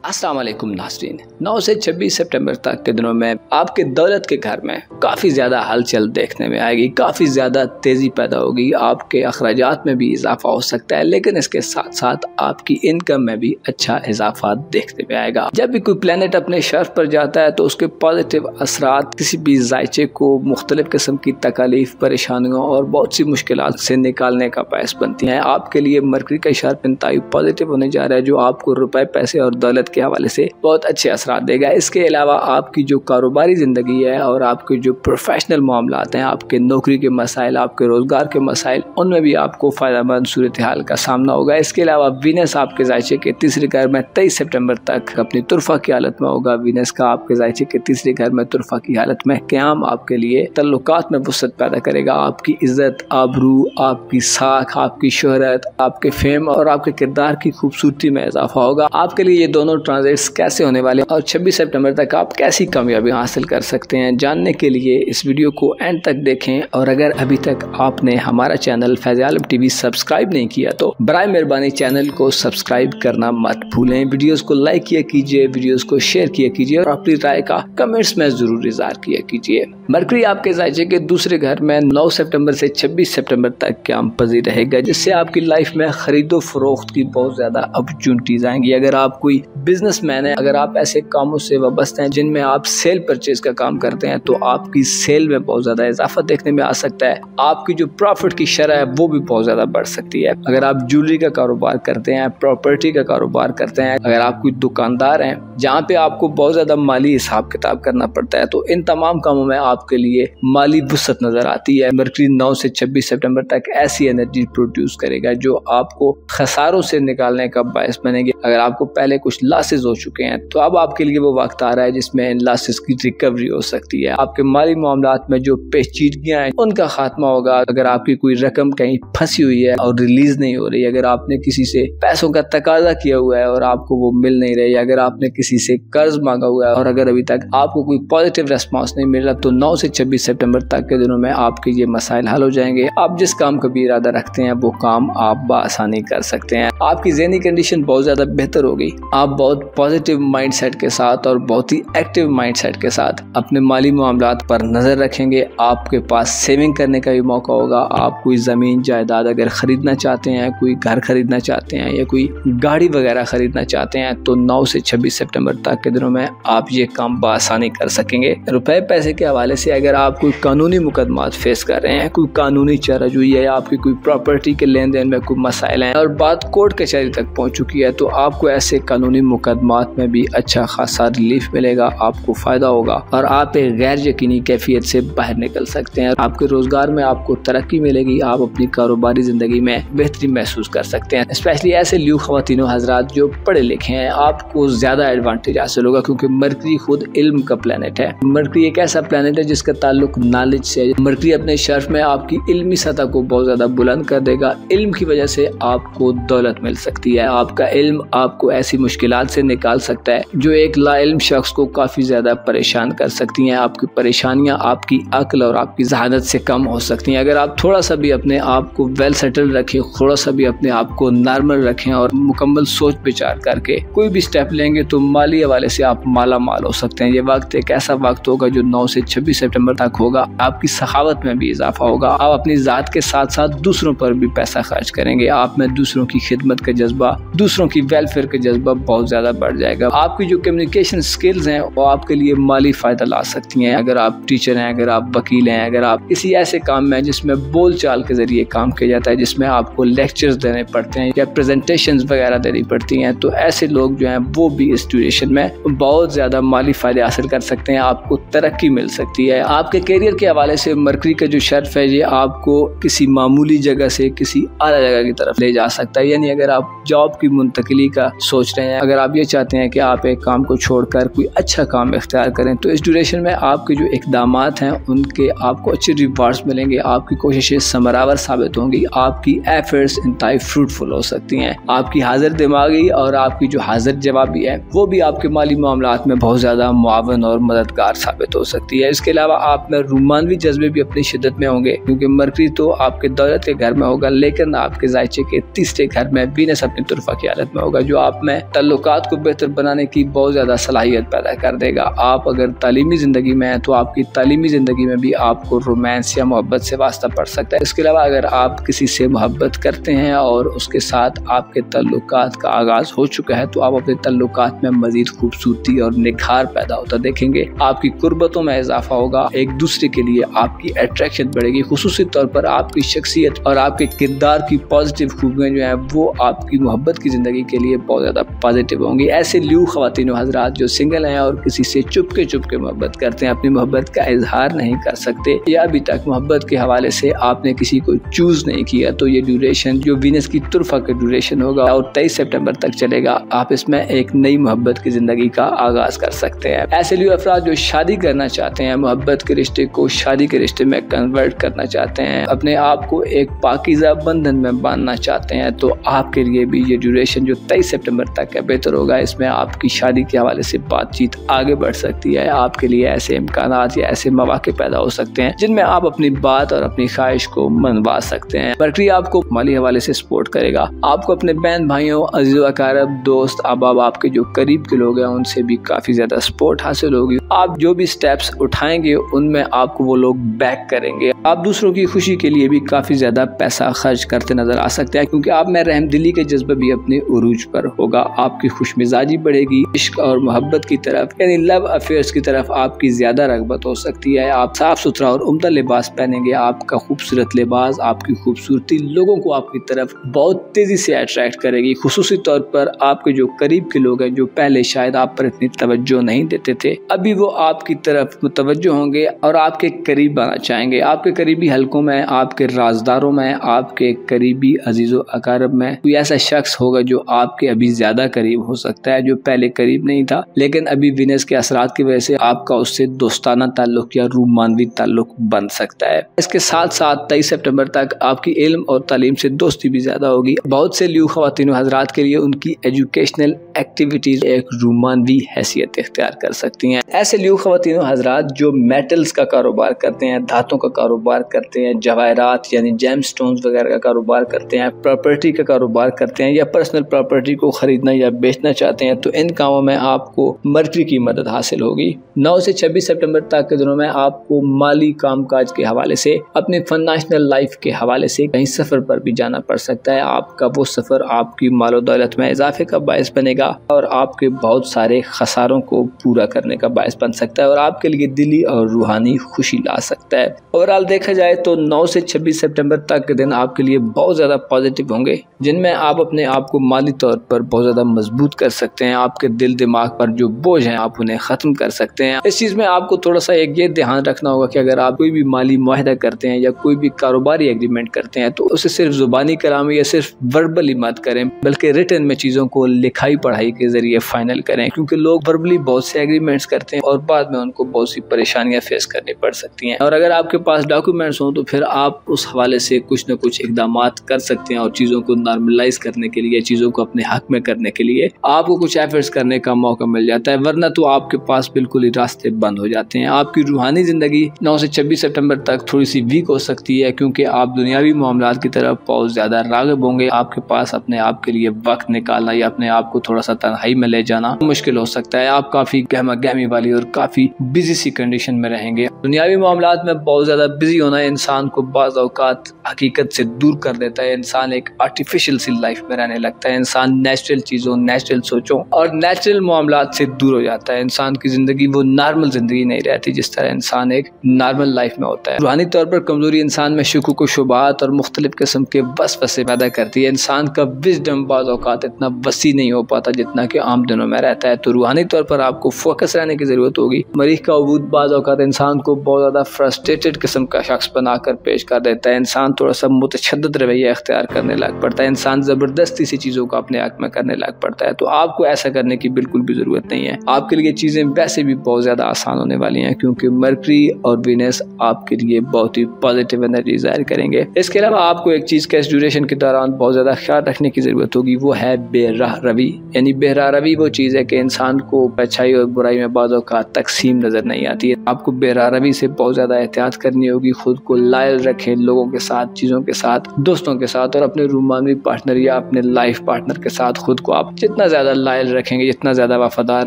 अस्सलाम वालेकुम नाज़रीन। 9 से 26 सितंबर तक के दिनों में आपके दौलत के घर में काफ़ी ज़्यादा हलचल देखने में आएगी, काफ़ी ज़्यादा तेज़ी पैदा होगी, आपके अखराजात में भी इजाफा हो सकता है, लेकिन इसके साथ साथ आपकी इनकम में भी अच्छा इजाफा देखने में आएगा। जब भी कोई प्लेनेट अपने शर्फ पर जाता है तो उसके पॉजिटिव असरात किसी भी जायचे को मुख्तलिफ किस्म की तकालीफ, परेशानियों और बहुत सी मुश्किलात से निकालने का बायस बनती हैं। आपके लिए मरकरी का शर्फ इंतहाई पॉजिटिव होने जा रहा है, जो आपको रुपए, पैसे और दौलत के हवाले से बहुत अच्छे असरात देगा। इसके अलावा आपकी जो कारोबारी ज़िंदगी है और आपके जो प्रोफेशनल मामलात हैं, आपके नौकरी के मसाइल, आपके रोज़गार के मसाइल, उनमें भी आपको फ़ायदेमंद सूरत हाल का सामना होगा। इसके अलावा वीनस आपके जायचे के तीसरे घर में 23 सितंबर तक अपनी तुरफा की हालत में होगा। वीनस का आपके जायचे के तीसरे घर में तुरफा की हालत में क़याम आपके लिए तल्लुकात में वुसअत पैदा करेगा। आपकी इज़्ज़त, आबरू, आपकी साख, आपकी शोहरत, आपके फेम और आपके किरदार की खूबसूरती में इजाफा होगा। आपके लिए ये दोनों ट्रांजिट्स कैसे होने वाले हैं और 26 सितंबर तक आप कैसी कामयाबी हासिल कर सकते हैं, जानने के लिए इस वीडियो को एंड तक देखें। और अगर अभी तक आपने हमारा चैनल फैज़ आलम टीवी सब्सक्राइब नहीं किया तो बराए मेहरबानी चैनल को सब्सक्राइब करना मत भूलें। वीडियोस को लाइक किया कीजिए, वीडियोस को शेयर किया कीजिए और अपनी राय का कमेंट्स में जरूर इज़हार किया कीजिए। मरकरी आपके जायचे के दूसरे घर में 9 सितंबर से 26 सितंबर तक क़याम पज़ीर रहेगा, जिससे आपकी लाइफ में खरीदो फरोख्त की बहुत ज्यादा अपॉर्चुनिटीज आएंगी। अगर आप कोई बिजनेसमैन है, अगर आप ऐसे कामों से वाबस्ते हैं जिनमें आप सेल परचेज का काम करते हैं, तो आपकी सेल में बहुत ज्यादा इजाफा देखने में आ सकता है। आपकी जो प्रॉफिट की शरह है वो भी बहुत ज्यादा बढ़ सकती है। अगर आप ज्वेलरी का कारोबार करते हैं, प्रॉपर्टी का कारोबार करते हैं, अगर आप कोई दुकानदार हैं जहाँ पे आपको बहुत ज्यादा माली हिसाब किताब करना पड़ता है, तो इन तमाम कामों में आपके लिए माली वुसअत नजर आती है। मरकरी 9 से 26 सितंबर तक ऐसी एनर्जी प्रोड्यूस करेगा जो आपको खसारों से निकालने का बायस बनेगी। अगर आपको पहले कुछ लॉसेस हो चुके हैं तो अब आपके लिए वो वक्त आ रहा है जिसमें इन लॉसेस की रिकवरी हो सकती है। आपके माली मामलात में जो पेचीदगियां हैं उनका खात्मा होगा। अगर आपकी कोई रकम कहीं फंसी हुई है और रिलीज नहीं हो रही, अगर आपने किसी से पैसों का तकाजा किया हुआ है और आपको वो मिल नहीं रही, अगर आपने किसी से कर्ज मांगा हुआ है और अगर अभी तक आपको कोई पॉजिटिव रेस्पॉन्स नहीं मिल रहा, तो 9 से 26 सितंबर तक के दिनों में आपके ये मसाइल हल हो जाएंगे। आप जिस काम का भी इरादा रखते हैं वो काम आप बआसानी कर सकते हैं। आपकी ज़हनी कंडीशन बहुत ज़्यादा बेहतर होगी। आप बहुत पॉजिटिव माइंडसेट के साथ और बहुत ही एक्टिव माइंडसेट के साथ अपने माली मामलात पर नज़र रखेंगे। आपके पास सेविंग करने का भी मौका होगा। आप कोई ज़मीन जायदाद अगर ख़रीदना चाहते हैं, कोई घर खरीदना चाहते हैं या कोई गाड़ी वगैरह ख़रीदना चाहते हैं, तो 9 से 26 सितंबर तक के दिनों में आप ये काम बआसानी कर सकेंगे। रुपए पैसे के हवाले से अगर आप कोई कानूनी मुकदमात फेस कर रहे हैं, कोई कानूनी चाराजोई है या आपकी कोई प्रॉपर्टी के लेन देन में कोई मसाइल हैं और बात कोर्ट कचहरी तक पहुंच चुकी है, तो आपको ऐसे कानूनी मुकदमात में भी अच्छा खासा रिलीफ मिलेगा, आपको फायदा होगा और आप एक गैर यकीनी कैफियत से बाहर निकल सकते हैं। आपके रोजगार में आपको तरक्की मिलेगी, आप अपनी कारोबारी जिंदगी में बेहतरी महसूस कर सकते हैं। स्पेशली ऐसे ल्यू ख़वातीनो हजरात जो पढ़े लिखे हैं, आपको ज्यादा एडवांटेज हासिल होगा क्योंकि मरकरी खुद इल्म का प्लेनेट है। मरकरी एक ऐसा प्लेनेट है जिसका ताल्लुक नॉलेज से। मरकरी अपने शर्फ में आपकी इल्मी सतह को बहुत ज्यादा बुलंद कर देगा। इल्म की वजह से आपको दौलत मिल सकती है। आपका इल्म आपको ऐसी मुश्किलात से निकाल सकता है जो एक लाइल्म शख्स को काफी ज्यादा परेशान कर सकती हैं। आपकी परेशानियां आपकी अक्ल और आपकी जहानत से कम हो सकती हैं। अगर आप थोड़ा सा भी अपने आप को वेल सेटल रखें, थोड़ा सा भी अपने आप को नॉर्मल रखें और मुकम्मल सोच विचार करके कोई भी स्टेप लेंगे तो माली हवाले से आप माला माल हो सकते हैं। ये वक्त एक ऐसा वक्त होगा जो 9 से 26 सितंबर तक होगा। आपकी सखावत में भी इजाफा होगा। आप अपनी जात के साथ साथ दूसरों पर भी पैसा खर्च करेंगे। आप में दूसरों की खिदमत का जज्बा, दूसरों की वेलफेयर का जज्बा बहुत ज्यादा बढ़ जाएगा। आपकी जो कम्युनिकेशन स्किल्स हैं वो आपके लिए माली फायदा ला सकती हैं। अगर आप टीचर हैं, अगर आप वकील हैं, अगर आप किसी ऐसे काम में जिसमें बोल चाल के जरिए काम किया जाता है, जिसमें आपको लेक्चर्स देने पड़ते हैं या प्रेजेंटेशंस वगैरह देनी पड़ती हैं, तो ऐसे लोग जो हैं वो भी इस ड्यूरेशन में बहुत ज्यादा माली फायदे हासिल कर सकते हैं। आपको तरक्की मिल सकती है। आपके करियर के हवाले से मरकरी का जो शर्फ है ये आपको किसी मामूली जगह से किसी आला जगह की तरफ ले जा सकता है। यानी अगर आप जॉब की मुंतकिली का सोच रहे हैं, अगर आप ये चाहते हैं कि आप एक काम को छोड़कर कोई अच्छा काम इख्तियार करें, तो इस ड्यूरेशन में आपके जो इक़दामात हैं उनके आपको अच्छे रिवार्ड्स मिलेंगे। आपकी कोशिशें समरावर साबित होंगी। आपकी एफर्ट्स इंतहाई फ्रूटफुल हो सकती हैं। आपकी हाजिर दिमागी और आपकी जो हाजिर जवाबी है वो भी आपके माली मामलात में बहुत ज़्यादा मुआवन और मददगार साबित हो सकती है। इसके अलावा आप में रूमानवी जज्बे भी अपनी शिद्दत में होंगे क्योंकि मरकरी तो आपके दौलत के घर में होगा, लेकिन आपके जायचे के तीसरे घर में वीनस अपनी तुरफा की हालत में होगा, जो आप में तल्लुकात ताल्लुकात को बेहतर बनाने की बहुत ज़्यादा सलाहियत पैदा कर देगा। आप अगर तालीमी ज़िंदगी में हैं तो आपकी तालीमी ज़िंदगी में भी आपको रोमांस या मोहब्बत से वास्ता पड़ सकता है। इसके अलावा अगर आप किसी से मोहब्बत करते हैं और उसके साथ आपके ताल्लुकात का आगाज़ हो चुका है तो आप अपने ताल्लुकात में मज़ीद खूबसूरती और निखार पैदा होता देखेंगे। आपकी कुर्बतों में इजाफा होगा, एक दूसरे के लिए आपकी अट्रैक्शन बढ़ेगी, खुसूसी तौर पर आपकी शख्सियत और आपके किरदार की पॉजिटिव खूबियाँ जो हैं वो आपकी मोहब्बत की ज़िंदगी के लिए बहुत ज़्यादा पॉजिटिव होंगी। ऐसे ल्यू ख़वातीन और हज़रात जो सिंगल हैं और किसी से चुप के मोहब्बत करते हैं, अपनी मोहब्बत का इजहार नहीं कर सकते या अभी तक मोहब्बत के हवाले से आपने किसी को चूज़ नहीं किया, तो ये ड्यूरेशन जो वीनस की तुरफा का ड्यूरेशन होगा और 23 सितंबर तक चलेगा, आप इसमें एक नई मोहब्बत की ज़िंदगी का आगाज़ कर सकते हैं। ऐसे ल्यू अफराद जो शादी करना चाहते हैं, मोहब्बत के रिश्ते को शादी के रिश्ते में कन्वर्ट करना चाहते हैं, अपने आप को एक पाकीज़ा बंधन में बांधना चाहते हैं, तो आपके लिए भी ये ड्यूरेशन जो 23 सितंबर तक है बेहतर होगा। इसमें आपकी शादी के हवाले से बातचीत आगे बढ़ सकती है। आपके लिए ऐसे इम्कानात या ऐसे मौके पैदा हो सकते हैं जिनमें आप अपनी बात और अपनी ख्वाहिश को मनवा सकते हैं। मरकरी आपको माली हवाले से सपोर्ट करेगा। आपको अपने बहन भाइयों, अजीज़ अकारब, दोस्त, अहबाब, आपके जो करीब के लोग हैं उनसे भी काफ़ी ज़्यादा सपोर्ट हासिल होगी। आप जो भी स्टेप्स उठाएंगे उनमें आपको वो लोग बैक करेंगे। आप दूसरों की खुशी के लिए भी काफ़ी ज़्यादा पैसा खर्च करते नजर आ सकते हैं क्योंकि आप में रहमदिली के जज्बे भी अपने उरूज पर होगा। आपकी खुशमिजाजी बढ़ेगी, इश्क और मोहब्बत की तरफ यानी लव अफेयर्स की तरफ आपकी ज़्यादा रगबत हो सकती है। आप साफ सुथरा और उम्दा लिबास पहनेंगे। आपका खूबसूरत लिबास, आपकी खूबसूरती लोगों को आपकी तरफ बहुत तेज़ी से अट्रैक्ट करेगी। खुसूसी तौर पर आपके जो करीब के लोग हैं जो पहले शायद आप पर इतनी तवज्जो नहीं देते थे, अभी वो आपकी तरफ मुतवज्जो होंगे और आपके करीब आना चाहेंगे। आपके करीबी हलकों में, आपके राजदारों में, आपके करीबी अजीज़ो अकारब में कोई ऐसा शख्स होगा जो आपके अभी ज़्यादा करीब हो सकता है, जो पहले करीब नहीं था, लेकिन अभी वीनस के असरात की वजह से आपका उससे दोस्ताना ताल्लुक या रूमानवी ताल्लुक बन सकता है। इसके साथ साथ 23 सितंबर तक आपकी इल्म और तालीम से दोस्ती भी ज़्यादा होगी। बहुत से ल्यू ख़वातीन और हज़रात के लिए उनकी एजुकेशनल एक्टिविटीज़ एक रूमानवी हैसियत इख्तियार कर सकती हैं। ऐसे ल्यू ख़वातीन और हज़रात जो मेटल्स का कारोबार करते हैं, धातों का कारोबार करते हैं, जवाहरात यानी जेम स्टोन्स वगैरह का कारोबार करते हैं, प्रॉपर्टी का कारोबार करते हैं या पर्सनल प्रॉपर्टी को खरीदना या बेचना चाहते हैं, तो इन कामों में आपको मरकरी की मदद हासिल होगी। 9 से 26 सितंबर तक के दिनों में आपको माली कामकाज के हवाले से, अपने फाइनेंशियल लाइफ के हवाले से कहीं सफ़र पर भी जाना पड़ सकता है। आपका वो सफ़र आपकी मालो दौलत में इजाफे का बायस बनेगा और आपके बहुत सारे खसारों को पूरा करने का बायस बन सकता है और आपके लिए दिली और रूहानी खुशी ला सकता है। ओवरऑल देखा जाए तो 9 से 26 सितंबर तक के दिन आपके लिए बहुत ज़्यादा पॉजिटिव होंगे, जिनमें आप अपने आप को माली तौर पर बहुत ज़्यादा मजबूत कर सकते हैं। आपके दिल दिमाग पर जो बोझ हैं आप उन्हें ख़त्म कर सकते हैं। इस चीज़ में आपको थोड़ा सा एक ये ध्यान रखना होगा कि अगर आप कोई भी माली मुआहदा करते हैं या कोई भी कारोबारी एग्रीमेंट करते हैं तो उसे सिर्फ ज़ुबानी कलाम या सिर्फ वर्बली मत करें, बल्कि रिटन में चीज़ों को लिखाई पढ़ाई के ज़रिए फाइनल करें, क्योंकि लोग वर्बली बहुत से एग्रीमेंट्स करते हैं और बाद में उनको बहुत सी परेशानियां फेस करनी पड़ सकती हैं। और अगर आपके पास डॉक्यूमेंट्स हों तो फिर आप उस हवाले से कुछ न कुछ इकदाम कर सकते हैं और चीज़ों को नॉर्मलाइज करने के लिए, चीज़ों को अपने हक में करने के लिए आपको कुछ एफर्ट्स करने का मौका मिल जाता है, वरना तो आपके पास बिल्कुल ही रास्ते बंद हो जाते हैं। आपकी रूहानी ज़िंदगी 9 से 26 सितंबर तक थोड़ी सी वीक हो सकती है क्योंकि आप दुनियावी मामलात की तरफ बहुत ज़्यादा राग़िब होंगे। आपके पास अपने आप के लिए वक्त निकालना या अपने आप को थोड़ा सा तन्हाई में ले जाना मुश्किल हो सकता है। आप काफ़ी गहमा गहमी वाली और काफ़ी बिजी सी कंडीशन में रहेंगे। दुनियावी मामलात में बहुत ज़्यादा बिजी होना इंसान को बाज़ औक़ात हकीकत से दूर कर देता है। इंसान एक आर्टिफिशियल सी लाइफ में रहने लगता है। इंसान नेचुरल चीज़ों, नेचुरल सोचों और नेचुरल मामलात से दूर हो जाता है। इंसान की ज़िंदगी वो नॉर्मल ज़िंदगी नहीं रहती जिस तरह इंसान एक नॉर्मल लाइफ में होता है। रूहानी तौर पर कमज़ोरी इंसान में शुकूक व शुबहात और मुख्तलिफ किस्म के वसवसे पैदा करती है। इंसान का विज़डम बाज़ औक़ात इतना वसी नहीं हो पाता जितना कि आम दिनों में रहता है। तो रूहानी तौर पर आपको फोकस रहने की ज़रूरत होगी। मरीख का वजूद बाज़ औक़ात इंसान को बहुत ज़्यादा फ्रस्ट्रेटेड किस्म का शख्स बनाकर पेश कर देता है। इंसान थोड़ा सा मुतशद्दिद रवैया इख्तियार करने लग पड़ता है। इंसान ज़बरदस्ती से चीज़ों को अपने हक में करने लग पड़ता है। तो आपको ऐसा करने की बिल्कुल भी ज़रूरत नहीं है। आपके लिए चीज़ें वैसे भी बहुत ज़्यादा आसान होने वाली हैं क्योंकि मरकरी और वीनस आपके लिए बहुत ही पॉजिटिव एनर्जी ज़ाहिर करेंगे। इसके अलावा आपको एक चीज़ का इस ड्यूरेशन के दौरान बहुत ज़्यादा ख्याल रखने की ज़रूरत होगी, वो है बेराह रवी। यानी बेराह रवी वो चीज़ है कि इंसान को अच्छाई और बुराई में बाज़ औक़ात तकसीम नज़र नहीं आती है। आपको बेराह रवी से बहुत ज़्यादा एहतियात करनी होगी। खुद को लायल रखें लोगों के साथ, चीज़ों के साथ, दोस्तों के साथ और अपने रूमानी पार्टनर या अपने लाइफ पार्टनर के साथ खुद को आप जितना जितना ज़्यादा लायल रखेंगे, जितना ज़्यादा वफादार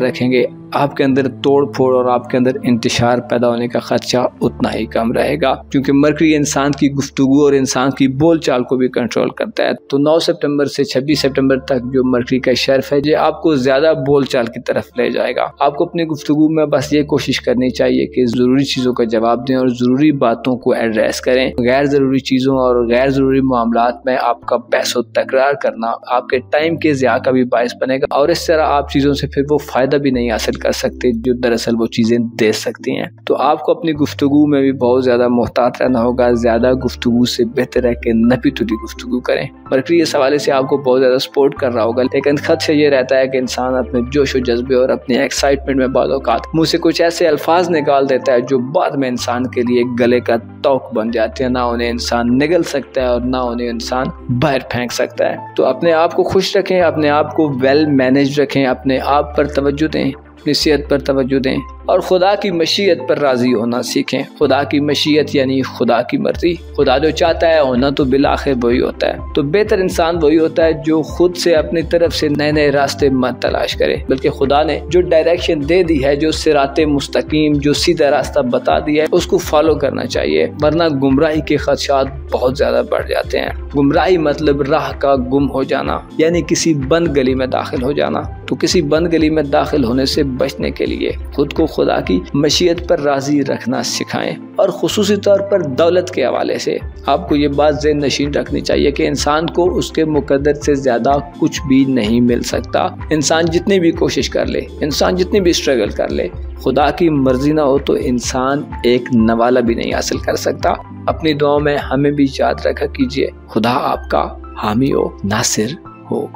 रखेंगे, आपके अंदर तोड़ फोड़ और आपके अंदर इंतशार पैदा होने का खर्चा उतना ही कम रहेगा, क्योंकि मरकरी इंसान की गुफ्तगू और इंसान की बोल चाल को भी कंट्रोल करता है। तो 9 सितंबर से 26 सितंबर तक जो मरकरी का शर्फ है, ये आपको ज़्यादा बोल चाल की तरफ ले जाएगा। आपको अपनी गुफ्तगू में बस ये कोशिश करनी चाहिए कि ज़रूरी चीज़ों का जवाब दें और ज़रूरी बातों को एड्रेस करें। गैर ज़रूरी चीज़ों और गैर ज़रूरी मामलात में आपका बहस और तकरार करना आपके टाइम के ज़िया का भी बायस बनेगा, और इस तरह आप चीज़ों से फिर वो फ़ायदा भी नहीं हासिल कर सकते जो दरअसल वो चीज़ें दे सकती हैं। तो आपको अपनी गुफ्तगू में भी बहुत ज़्यादा मोहतात रहना होगा। ज़्यादा गुफ्तगू से बेहतर है कि नपी तुली गुफ्तगू करें। मरकरी इस हवाले से आपको बहुत ज़्यादा सपोर्ट कर रहा होगा, लेकिन खत से ये रहता है कि इंसान अपने जोश और जज्बे और अपने एक्साइटमेंट में बाद औक़ात मुँह से कुछ ऐसे अल्फाज निकाल देता है जो बाद में इंसान के लिए गले का तौक बन जाते हैं। ना उन्हें इंसान निगल सकता है और ना उन्हें इंसान बाहर फेंक सकता है। तो अपने आप को खुश रखें, अपने आप को वेल मैनेज रखें, अपने आप पर तवज्जो दें, अपनी सेहत पर तवज्जो दें और खुदा की मशीयत पर राज़ी होना सीखें। खुदा की मशीयत यानी खुदा की मर्जी। खुदा जो चाहता है होना तो बिल आखिर वही होता है। तो बेहतर इंसान वही होता है जो खुद से अपनी तरफ से नए नए रास्ते मत तलाश करे, बल्कि खुदा ने जो डायरेक्शन दे दी है, जो सिराते मुस्तकीम, जो सीधा रास्ता बता दिया है, उसको फॉलो करना चाहिए, वरना गुमराही के खदशात बहुत ज़्यादा बढ़ जाते हैं। गुमराही मतलब राह का गुम हो जाना, यानी किसी बंद गली में दाखिल हो जाना। तो किसी बंद गली में दाखिल होने से बचने के लिए खुद को खुदा की मशीयत पर राज़ी रखना सिखाएं। और खुसूसी तौर पर दौलत के हवाले से आपको ये बात ज़हन नशीन रखनी चाहिए कि इंसान को उसके मुकद्दर से ज़्यादा कुछ भी नहीं मिल सकता। इंसान जितनी भी कोशिश कर ले, इंसान जितनी भी स्ट्रगल कर ले, खुदा की मर्जी ना हो तो इंसान एक नवाला भी नहीं हासिल कर सकता। अपनी दुआओं में हमें भी याद रखा कीजिए, खुदा आपका हामी हो, नासिर हो।